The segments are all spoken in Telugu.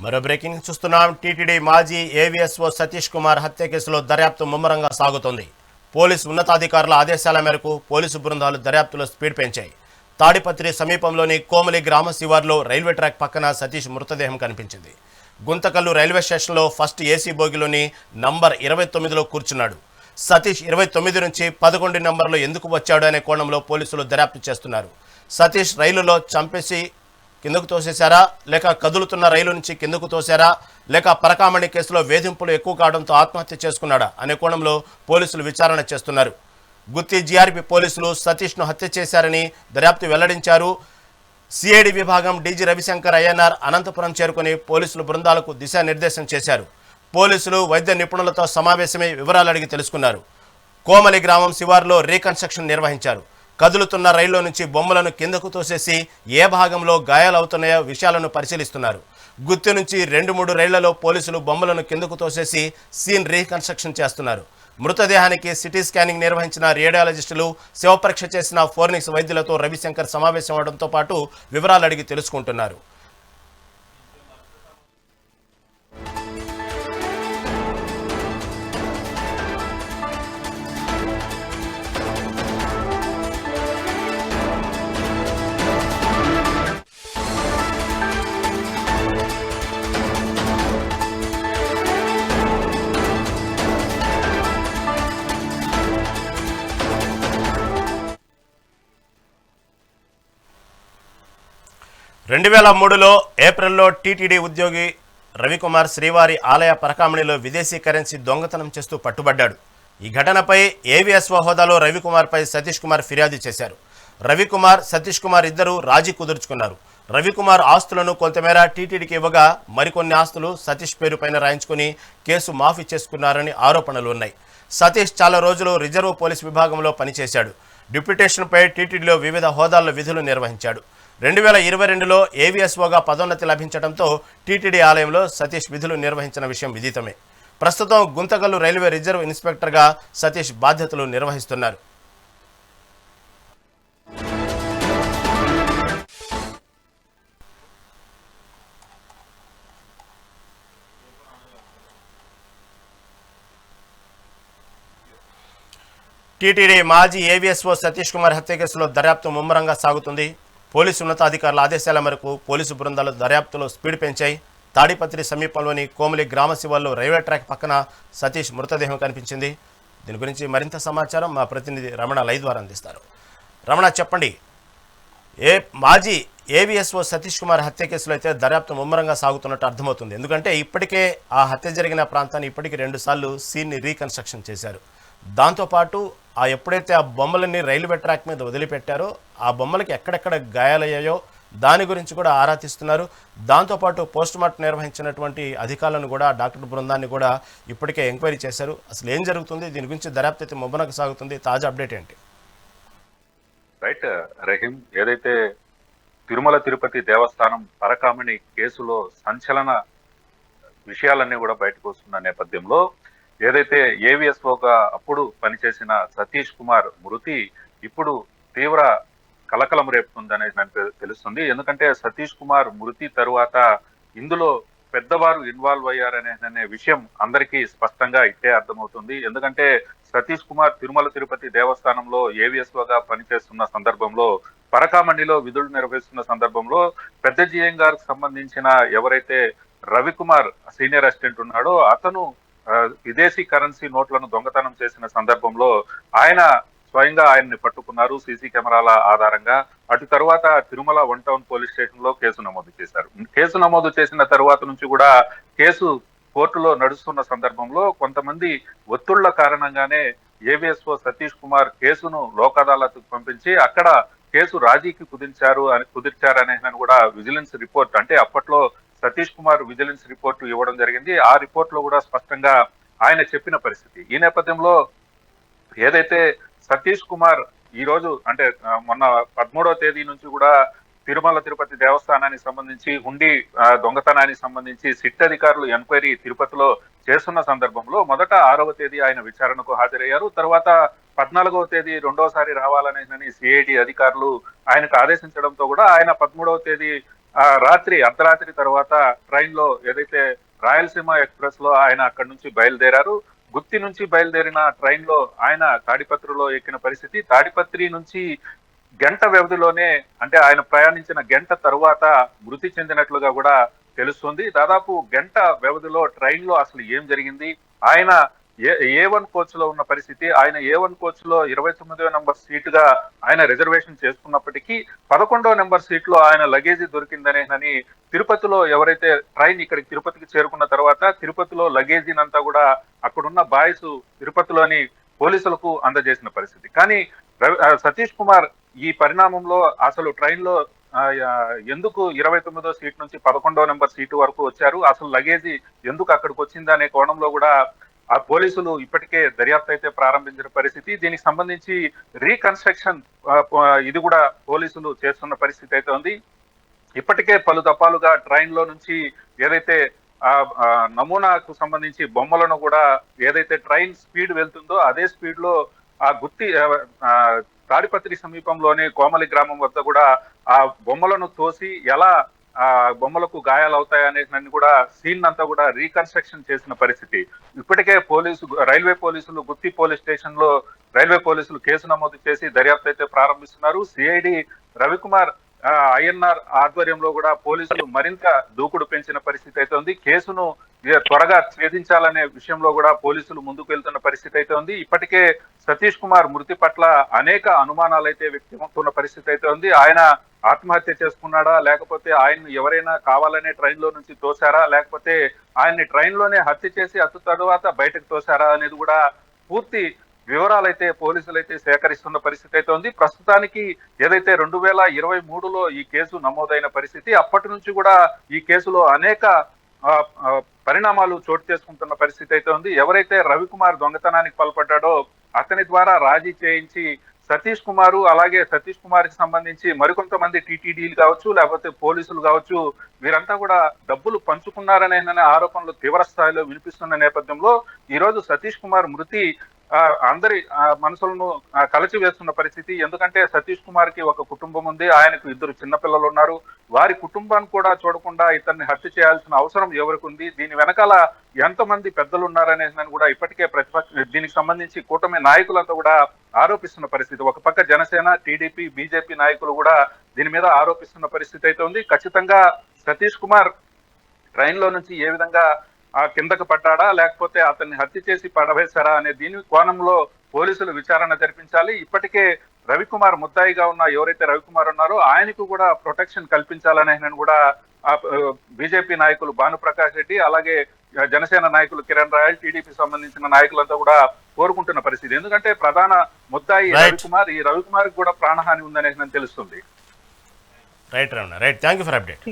మరో బ్రేకింగ్ చూస్తున్నాం. టీటీడీ మాజీ ఏవీఎస్ఓ సతీష్ కుమార్ హత్య కేసులో దర్యాప్తు ముమ్మరంగా సాగుతోంది. పోలీసు ఉన్నతాధికారుల ఆదేశాల మేరకు పోలీసు బృందాలు దర్యాప్తులో స్పీడ్ పెంచాయి. తాడిపత్రి సమీపంలోని కోమలి గ్రామ శివార్లో రైల్వే ట్రాక్ పక్కన సతీష్ మృతదేహం కనిపించింది. గుంతకల్లు రైల్వే స్టేషన్లో ఫస్ట్ ఏసీ బోగిలోని నంబర్ 29లో కూర్చున్నాడు. సతీష్ 29 నుంచి 11 నంబర్లో ఎందుకు వచ్చాడు అనే కోణంలో పోలీసులు దర్యాప్తు చేస్తున్నారు. సతీష్ రైలులో చంపేసి కిందకు తోసేశారా, లేక కదులుతున్న రైలు నుంచి కిందకు తోశారా, లేక పరకామణి కేసులో వేధింపులు ఎక్కువ కావడంతో ఆత్మహత్య చేసుకున్నాడా అనే కోణంలో పోలీసులు విచారణ చేస్తున్నారు. గుత్తి జీఆర్పీ పోలీసులు సతీష్ను హత్య చేశారని దర్యాప్తు వెల్లడించారు. సిఐడి విభాగం డీజీ రవిశంకర్ అయ్యనార్ అనంతపురం చేరుకుని పోలీసులు బృందాలకు దిశానిర్దేశం చేశారు. పోలీసులు వైద్య నిపుణులతో సమావేశమై వివరాలు అడిగి తెలుసుకున్నారు. కోమలి గ్రామం శివార్లో రీకన్స్ట్రక్షన్ నిర్వహించారు. కదులుతున్న రైల్లో నుంచి బొమ్మలను కిందకు తోసేసి ఏ భాగంలో గాయాలవుతున్నాయో విషయాలను పరిశీలిస్తున్నారు. గుత్తి నుంచి 2-3 రైళ్లలో పోలీసులు బొమ్మలను కిందకు తోసేసి సీన్ రీకన్స్ట్రక్షన్ చేస్తున్నారు. మృతదేహానికి సిటీ స్కానింగ్ నిర్వహించిన రేడియాలజిస్టులు, శవపరీక్ష చేసిన ఫోరెన్సిక్ వైద్యులతో రవిశంకర్ సమావేశం అవడంతో పాటు వివరాలు అడిగి తెలుసుకుంటున్నారు. ఏప్రిల్లో టీటీడీ ఉద్యోగి రవికుమార్ శ్రీవారి ఆలయ పరకామణిలో విదేశీ కరెన్సీ దొంగతనం చేస్తూ పట్టుబడ్డాడు. ఈ ఘటనపై ఏవీఎస్ఓ హోదాలో రవికుమార్పై సతీష్ కుమార్ ఫిర్యాదు చేశారు. రవికుమార్, సతీష్ కుమార్ ఇద్దరు రాజీ కుదుర్చుకున్నారు. రవికుమార్ ఆస్తులను కొంతమేర టీటీడీకి ఇవ్వగా మరికొన్ని ఆస్తులు సతీష్ పేరుపైన రాయించుకుని కేసు మాఫీ చేసుకున్నారని ఆరోపణలు ఉన్నాయి. సతీష్ చాలా రోజులు రిజర్వ్ పోలీస్ విభాగంలో పనిచేశాడు. డిప్యూటేషన్పై టీటీడీలో వివిధ హోదాల్లో విధులు నిర్వహించాడు. 2022లో ఏవీఎస్ఓగా పదోన్నతి లభించడంతో టీటీడీ ఆలయంలో సతీష్ విధులు నిర్వహించిన విషయం విదితమే. ప్రస్తుతం గుంతకల్లు రైల్వే రిజర్వ్ ఇన్స్పెక్టర్గా సతీష్ బాధ్యతలు నిర్వహిస్తున్నారు. టీటీడీ మాజీ ఏవీఎస్ఓ సతీష్ కుమార్ హత్య కేసులో దర్యాప్తు ముమ్మరంగా సాగుతుంది. పోలీసు ఉన్నతాధికారుల ఆదేశాల మేరకు పోలీసు బృందాలు దర్యాప్తులో స్పీడ్ పెంచాయి. తాడిపత్రి సమీపంలోని కోమలి గ్రామ శివార్లో రైల్వే ట్రాక్ పక్కన సతీష్ మృతదేహం కనిపించింది. దీని గురించి మరింత సమాచారం మా ప్రతినిధి రమణ లైవ్ ద్వారా అందిస్తారు. రమణ, చెప్పండి. మాజీ ఏవీఎస్ఓ సతీష్ కుమార్ హత్య కేసులో అయితే దర్యాప్తు ముమ్మరంగా సాగుతున్నట్టు అర్థమవుతుంది. ఎందుకంటే ఇప్పటికే ఆ హత్య జరిగిన ప్రాంతాన్ని ఇప్పటికీ 2 సార్లు సీన్ని రీకన్స్ట్రక్షన్ చేశారు. దాంతోపాటు ఎప్పుడైతే ఆ బొమ్మలన్నీ రైల్వే ట్రాక్ మీద వదిలిపెట్టారో ఆ బొమ్మలకి ఎక్కడెక్కడ గాయాలయ్యాయో దాని గురించి కూడా ఆరా తీస్తున్నారు. దాంతోపాటు పోస్టుమార్టం నిర్వహించినటువంటి అధికారులను కూడా, డాక్టర్ బృందాన్ని కూడా ఇప్పటికే ఎంక్వైరీ చేశారు. అసలు ఏం జరుగుతుంది, దీని గురించి దర్యాప్తు అయితే ముమ్మరంగా సాగుతుంది. తాజా అప్డేట్ ఏంటి? రైట్ రహీం, ఏదైతే తిరుమల తిరుపతి దేవస్థానం పరకామణి కేసులో సంచలన విషయాలన్నీ కూడా బయటకు వస్తున్న నేపథ్యంలో ఏదైతే ఏవీఎస్ఓగా అప్పుడు పనిచేసిన సతీష్ కుమార్ మృతి ఇప్పుడు తీవ్ర కలకలం రేపుతుందనేది నాకు తెలుస్తుంది. ఎందుకంటే సతీష్ కుమార్ మృతి తరువాత ఇందులో పెద్దవారు ఇన్వాల్వ్ అయ్యారనే విషయం అందరికీ స్పష్టంగా ఇట్టే అర్థమవుతుంది. ఎందుకంటే సతీష్ కుమార్ తిరుమల తిరుపతి దేవస్థానంలో ఏవీఎస్ఓగా పనిచేస్తున్న సందర్భంలో, పరకామణిలో విధులు నిర్వహిస్తున్న సందర్భంలో పెద్ద జీఎం గారికి సంబంధించిన ఎవరైతే రవికుమార్ సీనియర్ అసిస్టెంట్ ఉన్నాడో అతను విదేశీ కరెన్సీ నోట్లను దొంగతనం చేసిన సందర్భంలో ఆయన స్వయంగా ఆయన్ని పట్టుకున్నారు సీసీ కెమెరాల ఆధారంగా. అటు తర్వాత తిరుమల 1 టౌన్ పోలీస్ స్టేషన్ లో కేసు నమోదు చేశారు. కేసు నమోదు చేసిన తర్వాత నుంచి కూడా కేసు కోర్టులో నడుస్తున్న సందర్భంలో కొంతమంది ఒత్తిళ్ల కారణంగానే ఏవీఎస్ఓ సతీష్ కుమార్ కేసును లోక్ అదాలత్కు పంపించి అక్కడ కేసు రాజీకి కుదిర్చారనే కూడా విజిలెన్స్ రిపోర్ట్, అంటే అప్పట్లో సతీష్ కుమార్ విజిలెన్స్ రిపోర్టు ఇవ్వడం జరిగింది. ఆ రిపోర్ట్ లో కూడా స్పష్టంగా ఆయన చెప్పిన పరిస్థితి. ఈ నేపథ్యంలో ఏదైతే సతీష్ కుమార్ ఈ రోజు అంటే మొన్న 13వ తేదీ నుంచి కూడా తిరుమల తిరుపతి దేవస్థానానికి సంబంధించి హుండీ దొంగతనానికి సంబంధించి సిట్ అధికారులు ఎంక్వైరీ తిరుపతిలో చేస్తున్న సందర్భంలో మొదట 6వ తేదీ ఆయన విచారణకు హాజరయ్యారు. తర్వాత 14వ తేదీ రెండోసారి రావాలనేసి సిఐడి అధికారులు ఆయనకు ఆదేశించడంతో కూడా ఆయన 13వ తేదీ రాత్రి అర్ధరాత్రి తర్వాత ట్రైన్ లో ఏదైతే రాయలసీమ ఎక్స్ప్రెస్ లో ఆయన అక్కడి నుంచి బయలుదేరారు. గుత్తి నుంచి బయలుదేరిన ట్రైన్ లో ఆయన తాడిపత్రిలో ఎక్కిన పరిస్థితి. తాడిపత్రి నుంచి గంట వ్యవధిలోనే, అంటే ఆయన ప్రయాణించిన గంట తరువాత మృతి చెందినట్లుగా కూడా తెలుస్తుంది. దాదాపు గంట వ్యవధిలో ట్రైన్ లో అసలు ఏం జరిగింది, ఆయన A1 కోచ్ లో ఉన్న పరిస్థితి, ఆయన A1 కోచ్ లో 29వ నెంబర్ సీటుగా ఆయన రిజర్వేషన్ చేసుకున్నప్పటికీ 11వ నెంబర్ సీట్ లో ఆయన లగేజీ దొరికిందనేనని తిరుపతిలో ఎవరైతే ట్రైన్ ఇక్కడికి తిరుపతికి చేరుకున్న తర్వాత తిరుపతిలో లగేజీని అంతా కూడా అక్కడున్న బాయ్స్ తిరుపతిలోని పోలీసులకు అందజేసిన పరిస్థితి. కానీ సతీష్ కుమార్ ఈ పరిణామంలో అసలు ట్రైన్ లో ఎందుకు 29వ సీట్ నుంచి 11వ నెంబర్ సీటు వరకు వచ్చారు, అసలు లగేజీ ఎందుకు అక్కడికి వచ్చింది అనే కోణంలో కూడా ఆ పోలీసులు ఇప్పటికే దర్యాప్తు అయితే ప్రారంభించిన పరిస్థితి. దీనికి సంబంధించి రీకన్స్ట్రక్షన్ ఇది కూడా పోలీసులు చేస్తున్న పరిస్థితి అయితే ఉంది. ఇప్పటికే పలు దఫాలుగా ట్రైన్ లో నుంచి ఏదైతే నమూనాకు సంబంధించి బొమ్మలను కూడా, ఏదైతే ట్రైన్ స్పీడ్ వెళ్తుందో అదే స్పీడ్ లో ఆ గుత్తి తాడిపత్రి సమీపంలోని కోమలి గ్రామం వద్ద కూడా ఆ బొమ్మలను తోసి ఎలా ఆ బొమ్మలకు గాయాలు అవుతాయనేది కూడా సీన్ అంతా కూడా రీకన్స్ట్రక్షన్ చేసిన పరిస్థితి. ఇప్పటికే రైల్వే పోలీసులు గుత్తి పోలీస్ స్టేషన్ లో రైల్వే పోలీసులు కేసు నమోదు చేసి దర్యాప్తు అయితే ప్రారంభిస్తున్నారు. సిఐడి రవికుమార్ ఐఎన్ఆర్ ఆధ్వర్యంలో కూడా పోలీసులు మరింత దూకుడు పెంచిన పరిస్థితి అయితే ఉంది. కేసును త్వరగా ఛేదించాలనే విషయంలో కూడా పోలీసులు ముందుకు వెళ్తున్న పరిస్థితి అయితే ఉంది. ఇప్పటికే సతీష్ కుమార్ మృతి పట్ల అనేక అనుమానాలు అయితే వ్యక్తమవుతున్న పరిస్థితి అయితే ఉంది. ఆయన ఆత్మహత్య చేసుకున్నాడా, లేకపోతే ఆయన్ని ఎవరైనా కావాలనే ట్రైన్ లో నుంచి తోశారా, లేకపోతే ఆయన్ని ట్రైన్ లోనే హత్య చేసి తర్వాత బయటకు తోశారా అనేది కూడా పూర్తి వివరాలైతే పోలీసులు అయితే సేకరిస్తున్న పరిస్థితి అయితే ఉంది. ప్రస్తుతానికి ఏదైతే 2023లో ఈ కేసు నమోదైన పరిస్థితి, అప్పటి నుంచి కూడా ఈ కేసులో అనేక పరిణామాలు చోటు చేసుకుంటున్న పరిస్థితి అయితే ఉంది. ఎవరైతే రవికుమార్ దొంగతనానికి పాల్పడ్డాడో అతని ద్వారా రాజీ చేయించి సతీష్ కుమారు, అలాగే సతీష్ కుమార్ కి సంబంధించి మరికొంతమంది టీటీడీలు కావచ్చు, లేకపోతే పోలీసులు కావచ్చు, వీరంతా కూడా డబ్బులు పంచుకున్నారనే ఆరోపణలు తీవ్ర స్థాయిలో వినిపిస్తున్న నేపథ్యంలో ఈ రోజు సతీష్ కుమార్ మృతి అందరి మనసులను కలచి వేస్తున్న పరిస్థితి. ఎందుకంటే సతీష్ కుమార్ కి ఒక కుటుంబం ఉంది, ఆయనకు 2 చిన్నపిల్లలు ఉన్నారు. వారి కుటుంబాన్ని కూడా చూడకుండా ఇతన్ని హత్య చేయాల్సిన అవసరం ఎవరికి ఉంది, దీని వెనకాల ఎంతమంది పెద్దలు ఉన్నారనేది కూడా ఇప్పటికే దీనికి సంబంధించి కూటమి నాయకులంతా కూడా ఆరోపిస్తున్న పరిస్థితి. ఒక పక్క జనసేన, టీడీపీ, బీజేపీ నాయకులు కూడా దీని మీద ఆరోపిస్తున్న పరిస్థితి అయితే ఉంది. ఖచ్చితంగా సతీష్ కుమార్ ట్రైన్ లో నుంచి ఏ విధంగా కిందకు పడ్డాడా, లేకపోతే అతన్ని హత్య చేసి పడవేశారా అనే దీని కోణంలో పోలీసులు విచారణ జరిపించాలి. ఇప్పటికే రవికుమార్ ముద్దాయిగా ఉన్న ఎవరైతే రవికుమార్ ఉన్నారో ఆయనకు కూడా ప్రొటెక్షన్ కల్పించాలనే కూడా బీజేపీ నాయకులు భానుప్రకాష్ రెడ్డి, అలాగే జనసేన నాయకులు కిరణ్ రాయల్, టీడీపీ సంబంధించిన నాయకులంతా కూడా కోరుకుంటున్న పరిస్థితి. ఎందుకంటే ప్రధాన ముద్దాయి రవికుమార్, ఈ రవికుమార్ కూడా ప్రాణహాని ఉందనేసి తెలుస్తుంది. Right right, thank you for update.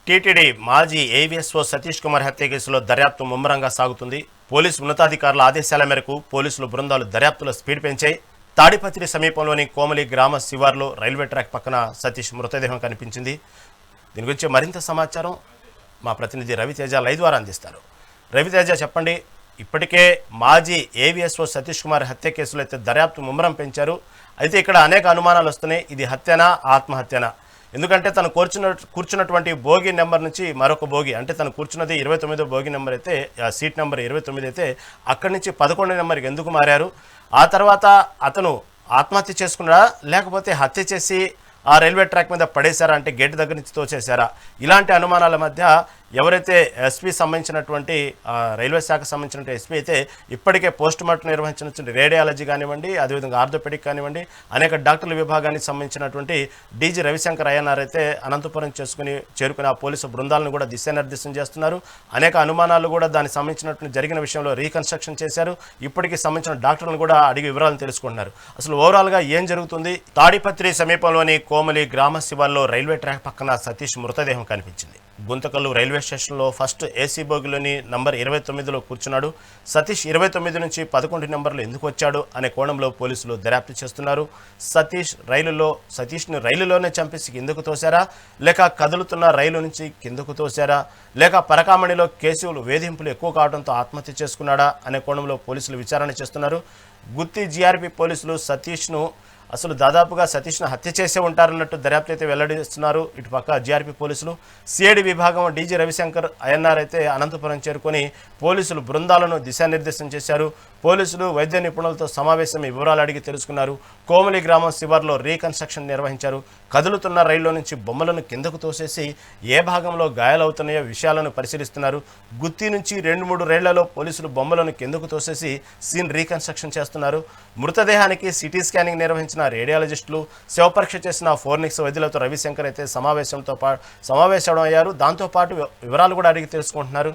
TTD మాజీ ఏవీఎస్ఓ సతీష్ కుమార్ హత్య కేసులో దర్యాప్తు ముమ్మరంగా సాగుతుంది. పోలీసు ఉన్నతాధికారుల ఆదేశాల మేరకు పోలీసుల బృందాలు దర్యాప్తులో స్పీడ్ పెంచాయి. తాడిపత్రి సమీపంలోని కోమలి గ్రామ శివార్లో రైల్వే ట్రాక్ పక్కన సతీష్ మృతదేహం కనిపించింది. దీని గురించి మరింత సమాచారం మా ప్రతినిధి రవితేజ లైవ్ ద్వారా అందిస్తారు. రవితేజ, చెప్పండి, ఇప్పటికే మాజీ ఏవీఎస్ఓ సతీష్ కుమార్ హత్య కేసులో అయితే దర్యాప్తు ముమ్మరం పెంచారు. అయితే ఇక్కడ అనేక అనుమానాలు వస్తున్నాయి. ఇది హత్యనా, ఆత్మహత్యనా? ఎందుకంటే తను కూర్చున్నటువంటి భోగి నెంబర్ నుంచి మరొక భోగి, అంటే తను కూర్చున్నది 29వ భోగి నెంబర్ అయితే, సీట్ నెంబర్ 29 అయితే అక్కడి నుంచి 11 నెంబర్కి ఎందుకు మారారు? ఆ తర్వాత అతను ఆత్మహత్య చేసుకున్నాడా, లేకపోతే హత్య చేసి ఆ రైల్వే ట్రాక్ మీద పడేశారా, అంటే గేట్ దగ్గర నుంచి తోచేశారా? ఇలాంటి అనుమానాల మధ్య ఎవరైతే ఎస్పీ సంబంధించినటువంటి రైల్వే శాఖ సంబంధించిన ఎస్పీ అయితే ఇప్పటికే పోస్ట్ మార్టం నిర్వహించిన రేడియాలజీ కానివ్వండి, అదేవిధంగా ఆర్థోపెడిక్ కానివ్వండి, అనేక డాక్టర్ల విభాగానికి సంబంధించినటువంటి డీజీ రవిశంకర్ అయ్యనార్ అయితే అనంతపురం చేరుకుని ఆ పోలీసు బృందాలను కూడా దిశానిర్దేశం చేస్తున్నారు. అనేక అనుమానాలు కూడా దానికి సంబంధించినటువంటి జరిగిన విషయంలో రీకన్స్ట్రక్షన్ చేశారు. ఇప్పటికి సంబంధించిన డాక్టర్లను కూడా అడిగి వివరాలను తెలుసుకుంటున్నారు. అసలు ఓవరాల్గా ఏం జరుగుతుంది? తాడిపత్రి సమీపంలోని కోమలి గ్రామ శివార్లో రైల్వే ట్రాక్ పక్కన సతీష్ మృతదేహం కనిపించింది. గుంతకల్లు రైల్వే స్టేషన్లో ఫస్ట్ ఏసీ బోగిలోని నంబర్ 29లో కూర్చున్నాడు. సతీష్ 29 నుంచి 11 నెంబర్లు ఎందుకు వచ్చాడు అనే కోణంలో పోలీసులు దర్యాప్తు చేస్తున్నారు. సతీష్ని రైలులోనే చంపేసి కిందకు తోశారా, లేక కదులుతున్న రైలు నుంచి కిందకు తోశారా, లేక పరకామణిలో కేసులు వేధింపులు ఎక్కువ కావడంతో ఆత్మహత్య చేసుకున్నాడా అనే కోణంలో పోలీసులు విచారణ చేస్తున్నారు. గుత్తి జీఆర్పీ పోలీసులు దాదాపుగా సతీష్ను హత్య చేసే ఉంటారన్నట్టు దర్యాప్తు అయితే వెల్లడిస్తున్నారు. ఇటుపక్క జీఆర్పీ పోలీసులు సిఐడి విభాగం డీజీ రవిశంకర్ అయ్యనార్ అయితే అనంతపురం చేరుకొని పోలీసులు బృందాలను దిశానిర్దేశం చేశారు. పోలీసులు వైద్య నిపుణులతో సమావేశం వివరాలు అడిగి తెలుసుకున్నారు. కోమలి గ్రామం శివార్లో రీకన్స్ట్రక్షన్ నిర్వహించారు. కదులుతున్న రైల్లో నుంచి బొమ్మలను కిందకు తోసేసి ఏ భాగంలో గాయాలవుతున్నాయో విషయాలను పరిశీలిస్తున్నారు. గుత్తి నుంచి 2-3 రైళ్లలో పోలీసులు బొమ్మలను కిందకు తోసేసి సీన్ రీకన్స్ట్రక్షన్ చేస్తున్నారు. మృతదేహానికి సిటీ స్కానింగ్ నిర్వహించిన రేడియాలజిస్టులు, శవపరీక్ష చేసిన ఫోరెన్సిక్ వైద్యులతో రవిశంకర్ అయితే సమావేశం అయ్యారు. దాంతోపాటు వివరాలు కూడా అడిగి తెలుసుకుంటున్నారు.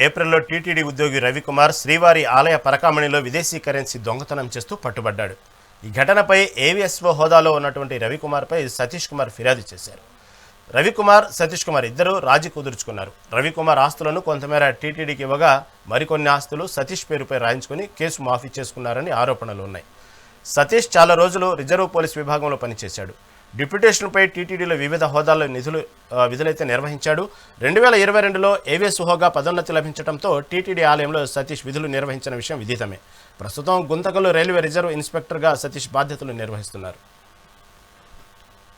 ఏప్రిల్లో టీటీడీ ఉద్యోగి రవికుమార్ శ్రీవారి ఆలయ పరకామణిలో విదేశీ కరెన్సీ దొంగతనం చేస్తూ పట్టుబడ్డాడు. ఈ ఘటనపై ఏవీఎస్ఓ హోదాలో ఉన్నటువంటి రవికుమార్పై సతీష్ కుమార్ ఫిర్యాదు చేశారు. సతీష్ కుమార్ ఇద్దరు రాజీ కుదుర్చుకున్నారు. రవికుమార్ ఆస్తులను కొంతమేర టీటీడీకి ఇవ్వగా మరికొన్ని ఆస్తులు సతీష్ పేరుపై రాయించుకుని కేసు మాఫీ చేసుకున్నారని ఆరోపణలు ఉన్నాయి. సతీష్ చాలా రోజులు రిజర్వ్ పోలీస్ విభాగంలో పనిచేశాడు. డిప్యూటేషన్పై టీటీడీలో వివిధ హోదాల్లో విధులైతే నిర్వహించాడు. 2022లో ఏవీఎస్ హోగా పదోన్నతి లభించడంతో టీటీడీ ఆలయంలో సతీష్ విధులు నిర్వహించిన విషయం విదితమే. ప్రస్తుతం గుంతకల్లు రైల్వే రిజర్వ్ ఇన్స్పెక్టర్గా సతీష్ బాధ్యతలు నిర్వహిస్తున్నారు.